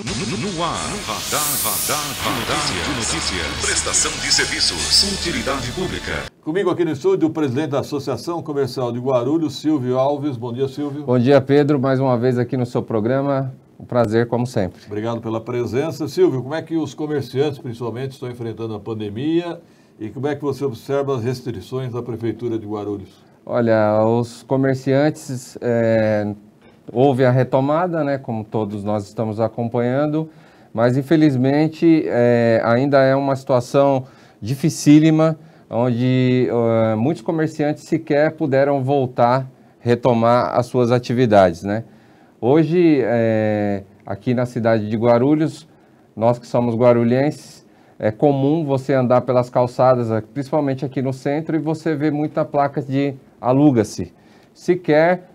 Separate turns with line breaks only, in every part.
No ar, radar de notícias. Prestação de serviços. Utilidade pública.
Comigo aqui no estúdio, o presidente da Associação Comercial de Guarulhos, Silvio Alves. Bom dia, Silvio.
Bom dia, Pedro. Mais uma vez aqui no seu programa. Um prazer, como sempre.
Obrigado pela presença. Silvio, como é que os comerciantes, principalmente, estão enfrentando a pandemia e como é que você observa as restrições da Prefeitura de Guarulhos?
Olha, os comerciantes, houve a retomada, né, como todos nós estamos acompanhando, mas infelizmente ainda é uma situação dificílima, onde muitos comerciantes sequer puderam retomar as suas atividades, né? Hoje, aqui na cidade de Guarulhos, nós que somos guarulhenses, é comum você andar pelas calçadas, principalmente aqui no centro, e você vê muita placa de aluga-se. Sequer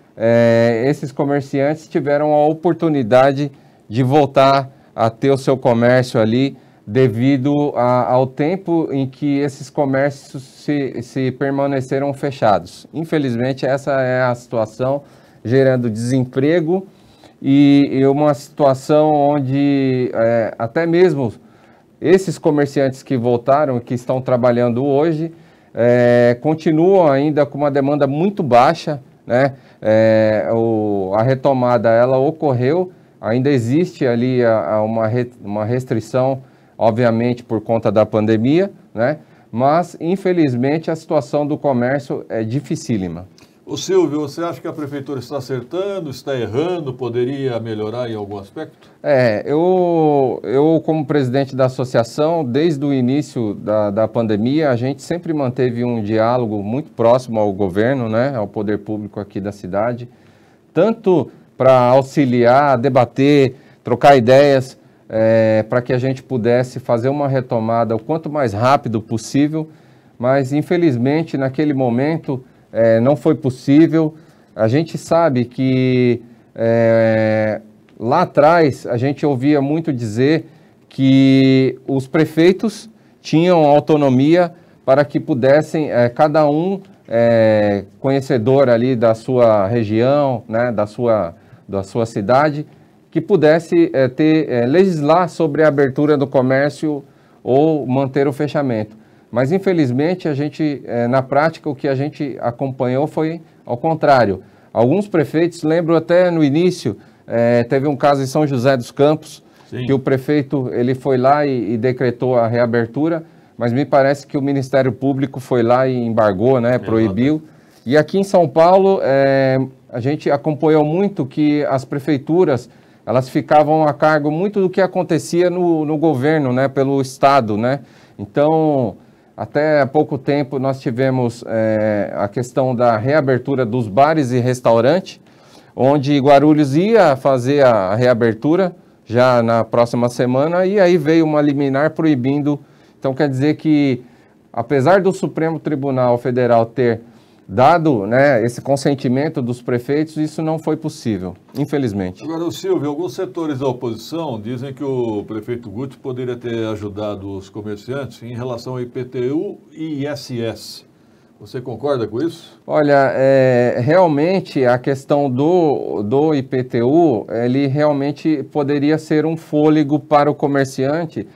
esses comerciantes tiveram a oportunidade de voltar a ter o seu comércio ali, devido ao tempo em que esses comércios se permaneceram fechados. Infelizmente, essa é a situação, gerando desemprego e uma situação onde até mesmo esses comerciantes que voltaram, que estão trabalhando hoje, continuam ainda com uma demanda muito baixa, né? A retomada ela ocorreu, ainda existe ali uma restrição, obviamente por conta da pandemia, né? Mas infelizmente a situação do comércio é dificílima.
Ô Silvio, você acha que a Prefeitura está acertando, está errando, poderia melhorar em algum aspecto?
Eu como presidente da associação, desde o início da pandemia, a gente sempre manteve um diálogo muito próximo ao governo, né, ao poder público aqui da cidade, tanto para auxiliar, debater, trocar ideias, para que a gente pudesse fazer uma retomada o quanto mais rápido possível, mas infelizmente naquele momento não foi possível. A gente sabe que lá atrás a gente ouvia muito dizer que os prefeitos tinham autonomia para que pudessem, cada um conhecedor ali da sua região, né, da sua cidade, que pudesse legislar sobre a abertura do comércio ou manter o fechamento. Mas, infelizmente, na prática, o que a gente acompanhou foi ao contrário. Alguns prefeitos, lembro até no início, teve um caso em São José dos Campos, sim, que o prefeito ele foi lá e decretou a reabertura, mas me parece que o Ministério Público foi lá e embargou, né, proibiu. E aqui em São Paulo, a gente acompanhou muito que as prefeituras, elas ficavam a cargo muito do que acontecia no governo, né, pelo Estado, né? Então, até há pouco tempo nós tivemos a questão da reabertura dos bares e restaurantes, onde Guarulhos ia fazer a reabertura já na próxima semana, e aí veio uma liminar proibindo. Então quer dizer que, apesar do Supremo Tribunal Federal ter dado, né, esse consentimento dos prefeitos, isso não foi possível, infelizmente.
Agora, Silvio, alguns setores da oposição dizem que o prefeito Guti poderia ter ajudado os comerciantes em relação ao IPTU e ISS. Você concorda com isso?
Olha, realmente a questão do IPTU, ele realmente poderia ser um fôlego para o comerciante,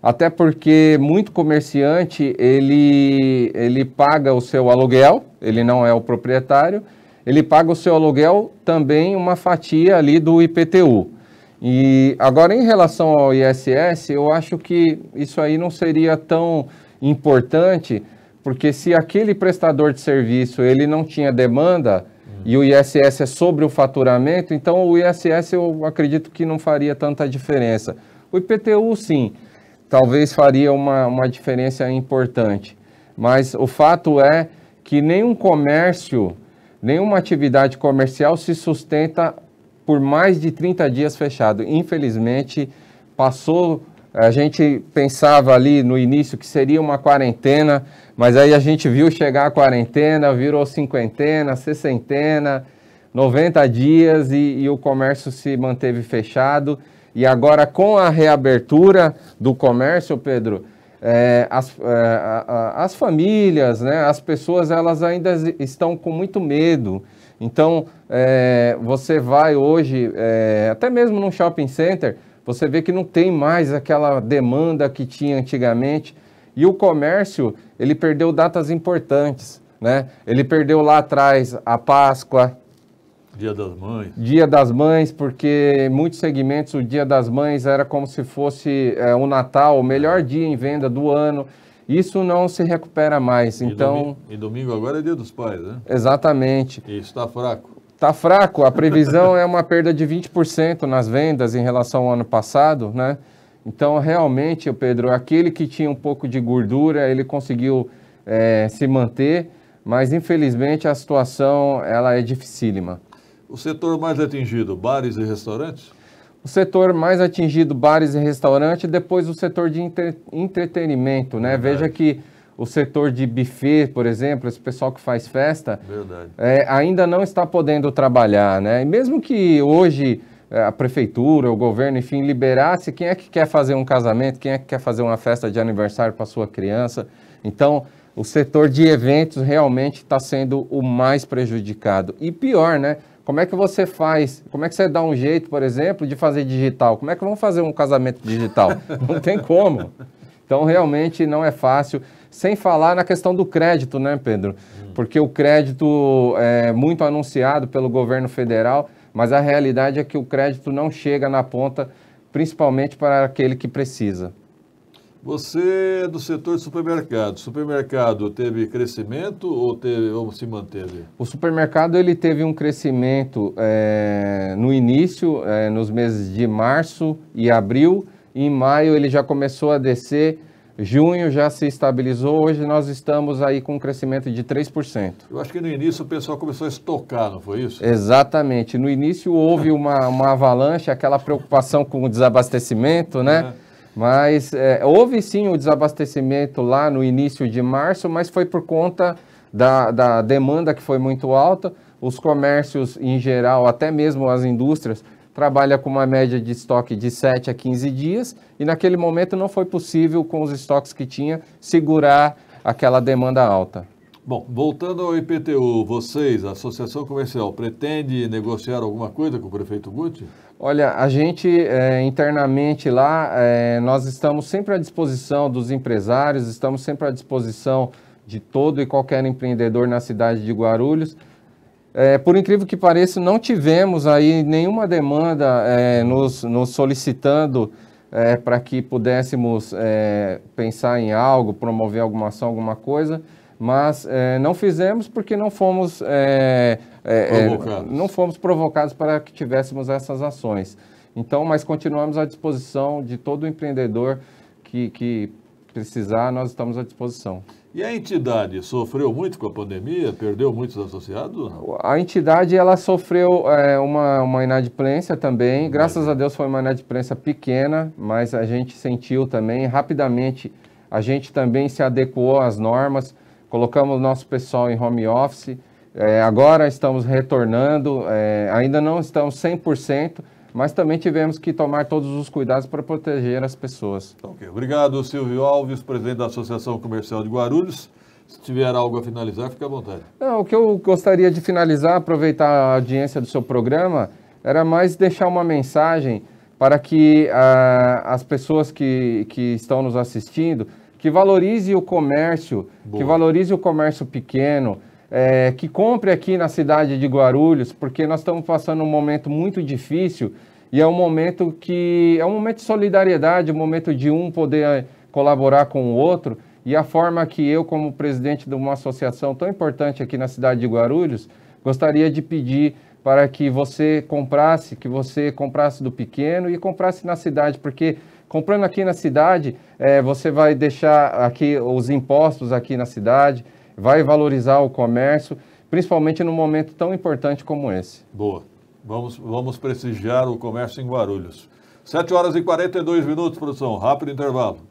até porque muito comerciante, ele paga o seu aluguel, ele não é o proprietário, ele paga o seu aluguel também uma fatia ali do IPTU. E agora, em relação ao ISS, eu acho que isso aí não seria tão importante, porque se aquele prestador de serviço ele não tinha demanda e o ISS é sobre o faturamento, então o ISS eu acredito que não faria tanta diferença. O IPTU, sim, talvez faria uma diferença importante, mas o fato é que nenhum comércio, nenhuma atividade comercial se sustenta por mais de 30 dias fechado. Infelizmente, a gente pensava ali no início que seria uma quarentena, mas aí a gente viu chegar a quarentena, virou cinquentena, sessentena, 90 dias e o comércio se manteve fechado. E agora, com a reabertura do comércio, Pedro, as famílias, né, as pessoas, elas ainda estão com muito medo. Então, você vai hoje, até mesmo no shopping center, você vê que não tem mais aquela demanda que tinha antigamente. E o comércio, ele perdeu datas importantes, né? Ele perdeu lá atrás a Páscoa,
Dia das Mães.
Dia das Mães, porque em muitos segmentos o Dia das Mães era como se fosse o Natal, o melhor dia em venda do ano. Isso não se recupera mais, então...
E domingo agora é Dia dos Pais, né?
Exatamente.
E está fraco.
Está fraco, a previsão é uma perda de 20% nas vendas em relação ao ano passado, né? Então, realmente, Pedro, aquele que tinha um pouco de gordura, ele conseguiu se manter, mas infelizmente a situação ela é dificílima.
O setor mais atingido, bares e restaurantes?
O setor mais atingido, bares e restaurantes, depois o setor de entretenimento, né? Veja que o setor de buffet, por exemplo, esse pessoal que faz festa, ainda não está podendo trabalhar, né? E mesmo que hoje a prefeitura, o governo, enfim, liberasse, quem é que quer fazer um casamento, quem é que quer fazer uma festa de aniversário para sua criança? Então, o setor de eventos realmente está sendo o mais prejudicado. E pior, né? Como é que você faz? Como é que você dá um jeito, por exemplo, de fazer digital? Como é que vamos fazer um casamento digital? Não tem como. Então, realmente não é fácil. Sem falar na questão do crédito, né, Pedro? Porque o crédito é muito anunciado pelo governo federal, mas a realidade é que o crédito não chega na ponta, principalmente para aquele que precisa.
Você é do setor de supermercado. O supermercado teve crescimento ou se manteve?
O supermercado ele teve um crescimento no início, nos meses de março e abril. Em maio ele já começou a descer, junho já se estabilizou. Hoje nós estamos aí com um crescimento de 3%.
Eu acho que no início o pessoal começou a estocar, não foi isso?
Exatamente. No início houve uma avalanche, aquela preocupação com o desabastecimento, né? Mas houve sim o desabastecimento lá no início de março, mas foi por conta da demanda que foi muito alta. Os comércios em geral, até mesmo as indústrias, trabalham com uma média de estoque de 7 a 15 dias e naquele momento não foi possível, com os estoques que tinha, segurar aquela demanda alta.
Bom, voltando ao IPTU, vocês, a Associação Comercial, pretende negociar alguma coisa com o prefeito Guti?
Olha, a gente internamente lá, nós estamos sempre à disposição dos empresários, estamos sempre à disposição de todo e qualquer empreendedor na cidade de Guarulhos. Por incrível que pareça, não tivemos aí nenhuma demanda nos solicitando para que pudéssemos pensar em algo, promover alguma ação, alguma coisa, mas não fizemos porque não fomos provocados para que tivéssemos essas ações. Então, mas continuamos à disposição de todo empreendedor que precisar, nós estamos à disposição.
E a entidade sofreu muito com a pandemia? Perdeu muitos associados?
A entidade ela sofreu uma inadimplência também. Graças a Deus foi uma inadimplência pequena, mas a gente sentiu também rapidamente. A gente também se adequou às normas, colocamos nosso pessoal em home office. Agora estamos retornando, ainda não estamos 100%, mas também tivemos que tomar todos os cuidados para proteger as pessoas.
Ok, obrigado, Silvio Alves, presidente da Associação Comercial de Guarulhos. Se tiver algo a finalizar, fique à vontade.
Não, o que eu gostaria de finalizar, aproveitar a audiência do seu programa, era mais deixar uma mensagem para que as pessoas que estão nos assistindo, que valorize o comércio, que valorize o comércio pequeno, que compre aqui na cidade de Guarulhos, porque nós estamos passando um momento muito difícil e é um momento de solidariedade, um momento de um poder colaborar com o outro. E a forma que eu, como presidente de uma associação tão importante aqui na cidade de Guarulhos, gostaria de pedir para que você comprasse do pequeno e comprasse na cidade, porque comprando aqui na cidade, você vai deixar aqui os impostos aqui na cidade, vai valorizar o comércio, principalmente num momento tão importante como esse.
Boa. Vamos prestigiar o comércio em Guarulhos. 7 horas e 42 minutos, produção. Rápido intervalo.